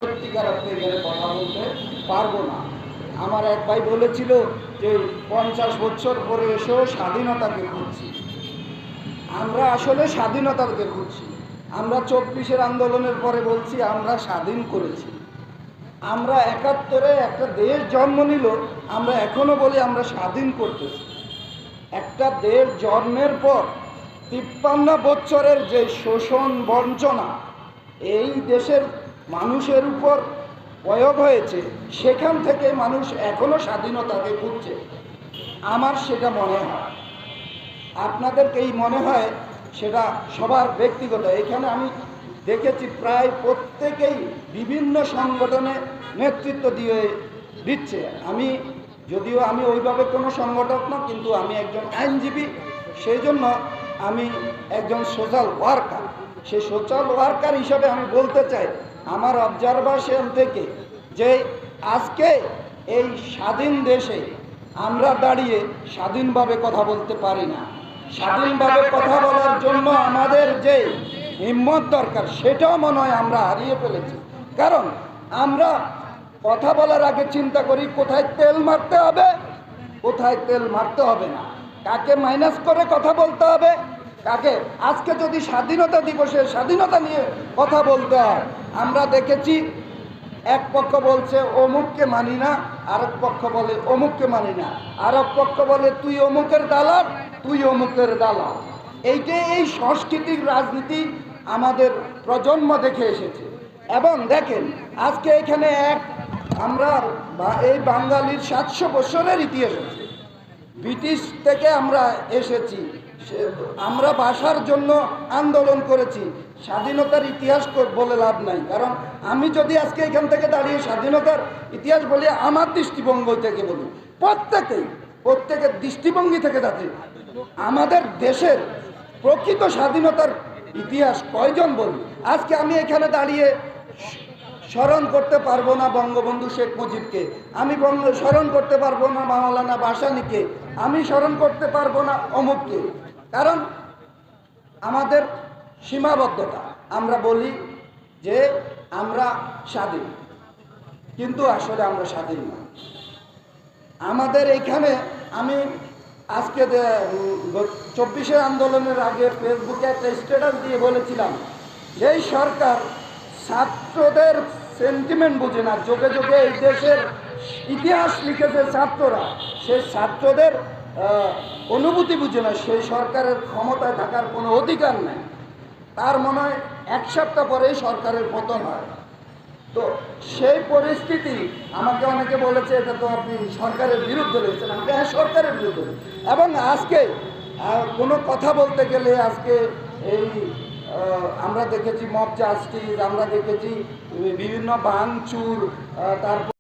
সত্যিকার অর্থে এখানে কথা বলতে পারবো না। আমার এক ভাই বলেছিল যে 50 বছর পরে এসেও স্বাধীনতাকে খুঁজছি। আমরা আসলে স্বাধীনতাকে খুঁজছি। আমরা 24-এর আন্দোলনের পরে বলছি আমরা স্বাধীন করেছি। আমরা 71-এ একটা দেশ জন্ম নিল, আমরা এখনো বলি আমরা স্বাধীন করতেছি। একটা দেশ জন্মের পর 53 বছরের যে শোষণ বঞ্চনা এই দেশের মানুষের উপর প্রয়োগ হয়েছে, সেখান থেকে মানুষ এখনো স্বাধীনতাকে খুঁজছে। আমার সেটা মনে হয়, আপনাদেরকেই মনে হয় সেটা সবার ব্যক্তিগত। এখানে আমি দেখেছি প্রায় প্রত্যেকেই বিভিন্ন সংগঠনে নেতৃত্ব দিচ্ছে। যদিও আমি ওইভাবে কোনো সংগঠক না, কিন্তু আমি একজন আইনজীবী, সেই জন্য আমি একজন সোশ্যাল ওয়ার্কার। সেই সোশ্যাল ওয়ার্কার হিসাবে আমি বলতে চাই আমার অবজারভেশন থেকে যে আজকে এই স্বাধীন দেশে আমরা দাঁড়িয়ে স্বাধীনভাবে কথা বলতে পারি না। স্বাধীনভাবে কথা বলার জন্য আমাদের যে হিম্মত দরকার সেটাও মনে হয় আমরা হারিয়ে ফেলেছি। কারণ আমরা কথা বলার আগে চিন্তা করি কোথায় তেল মারতে হবে, কোথায় তেল মারতে হবে না, কাকে মাইনাস করে কথা বলতে হবে, কাকে। আজকে যদি স্বাধীনতা দিবসে স্বাধীনতা নিয়ে কথা বলতে হয়, আমরা দেখেছি এক পক্ষ বলছে অমুককে মানি না, আরেক পক্ষ বলে অমুককে মানি না, আরেক পক্ষ বলে তুই অমুকের দালাল, তুই অমুকের দালাল। এইটাই এই সাংস্কৃতিক রাজনীতি আমাদের প্রজন্ম দেখে এসেছে। এবং দেখেন আজকে এখানে আমরা এই বাঙালির 700 বছরের ইতিহাস আছে। ব্রিটিশ থেকে আমরা এসেছি, আমরা ভাষার জন্য আন্দোলন করেছি। স্বাধীনতার ইতিহাস বলে লাভ নাই, কারণ আমি যদি আজকে এখান থেকে দাঁড়িয়ে স্বাধীনতার ইতিহাস বলি, আমার দৃষ্টিভঙ্গি থেকে বলি, প্রত্যেকের দৃষ্টিভঙ্গি থেকে যাতে আমাদের দেশের প্রকৃত স্বাধীনতার ইতিহাস কয়জন বলি। আজকে আমি এখানে দাঁড়িয়ে স্মরণ করতে পারবো না বঙ্গবন্ধু শেখ মুজিবকে, আমি স্মরণ করতে পারবো না মাওলানা ভাসানীকে, আমি স্মরণ করতে পারবো না অমুককে, কারণ আমাদের সীমাবদ্ধতা। আমরা বলি যে আমরা স্বাধীন, কিন্তু আসলে আমরা স্বাধীন না। আমাদের এইখানে আমি আজকে 24-এর আন্দোলনের আগে ফেসবুকে একটা স্ট্যাটাস দিয়ে বলেছিলাম, যেই সরকার ছাত্রদের সেন্টিমেন্ট বুঝে না, যোগে যোগে এই দেশের ইতিহাস লিখেছে ছাত্ররা, সেই ছাত্রদের অনুভূতি বুঝে না, সেই সরকারের ক্ষমতায় থাকার কোনো অধিকার নেই। তার মনে হয় 1 সপ্তাহ পরেই সরকারের পতন হয়। তো সেই পরিস্থিতি আমাকে অনেকে বলেছে এটা তো আপনি সরকারের বিরুদ্ধে রয়েছেন। আমাকে হ্যাঁ, সরকারের বিরুদ্ধে। এবং আজকে কোনো কথা বলতে গেলে আজকে এই আমরা দেখেছি মব জাস্টিস, আমরা দেখেছি বিভিন্ন ভাঙচুর, তারপর